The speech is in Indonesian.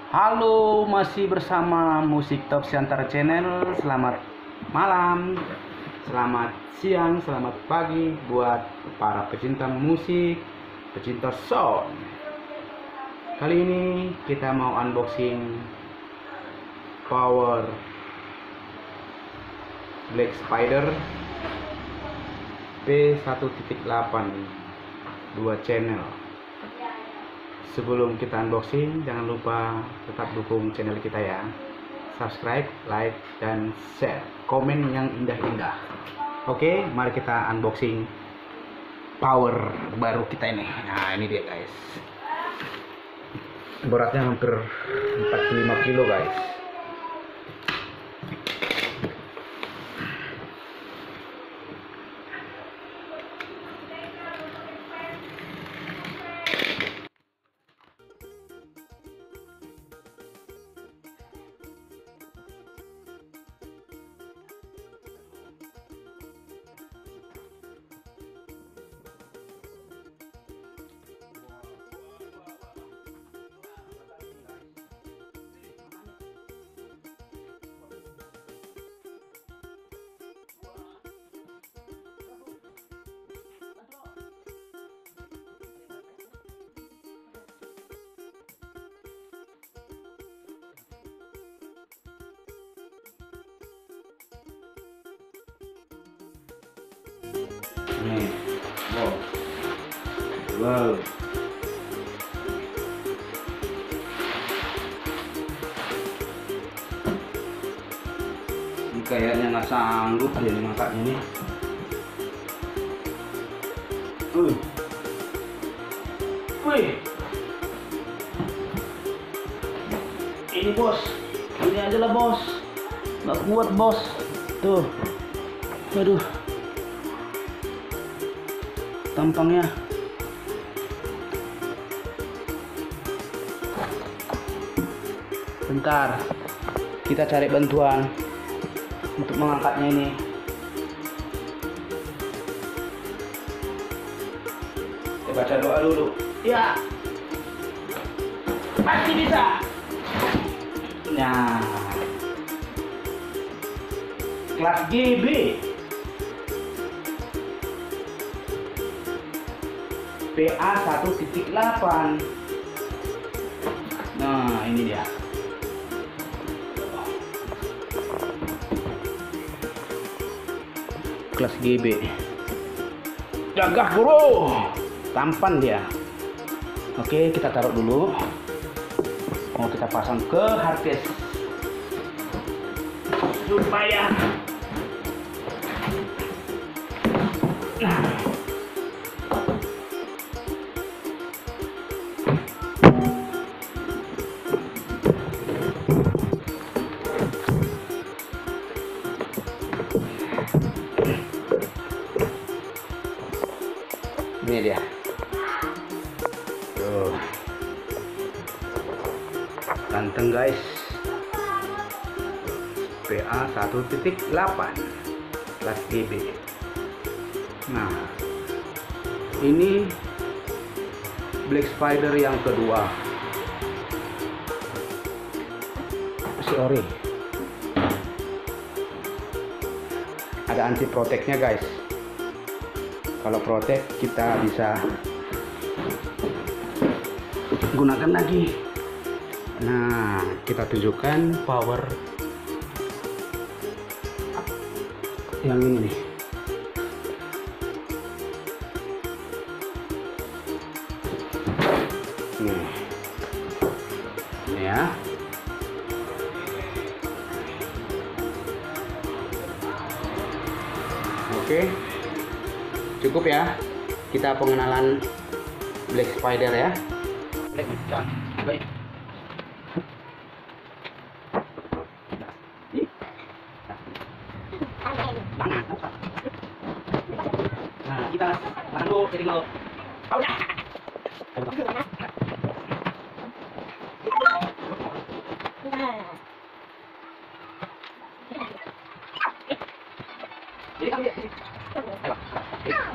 Halo, masih bersama Musik Top Siantara Channel. Selamat malam, selamat siang, selamat pagi buat para pecinta musik, pecinta sound. Kali ini kita mau unboxing Power Black Spider P1.8 2 channel. Sebelum kita unboxing, jangan lupa tetap dukung channel kita ya. Subscribe, like, dan share. Komen yang indah-indah. Oke, mari kita unboxing power baru kita ini. Nah, ini dia guys. Beratnya hampir 45 kilo guys. Nih, wow. Ini kayaknya nggak sanggup dia nih ngangkatnya nih. Wih, ini bos, ini aja lah bos, nggak kuat bos, tuh, aduh. Tampangnya bentar, kita cari bantuan untuk mengangkatnya ini. Kita baca doa dulu ya, pasti bisa. Nah, kelas GB PA 1.8. Nah, ini dia. Kelas GB. Gagah bro. Tampan dia. Oke, kita taruh dulu. Mau kita pasang ke harddisk supaya ini dia. Tuh. Ganteng guys. PA 1.8 kelas GB. Nah, ini Black Spider yang kedua. Si ori. Ada anti protectnya guys. Kalau protek kita bisa gunakan lagi. Nah, kita tunjukkan power yang ini nih. Nih, ini ya. Oke. Cukup ya, kita pengenalan Black Spider ya. Baik. Nah, kita makan dulu, jadi dulu. Oh ya. Jadi kamu lihat. Ayo.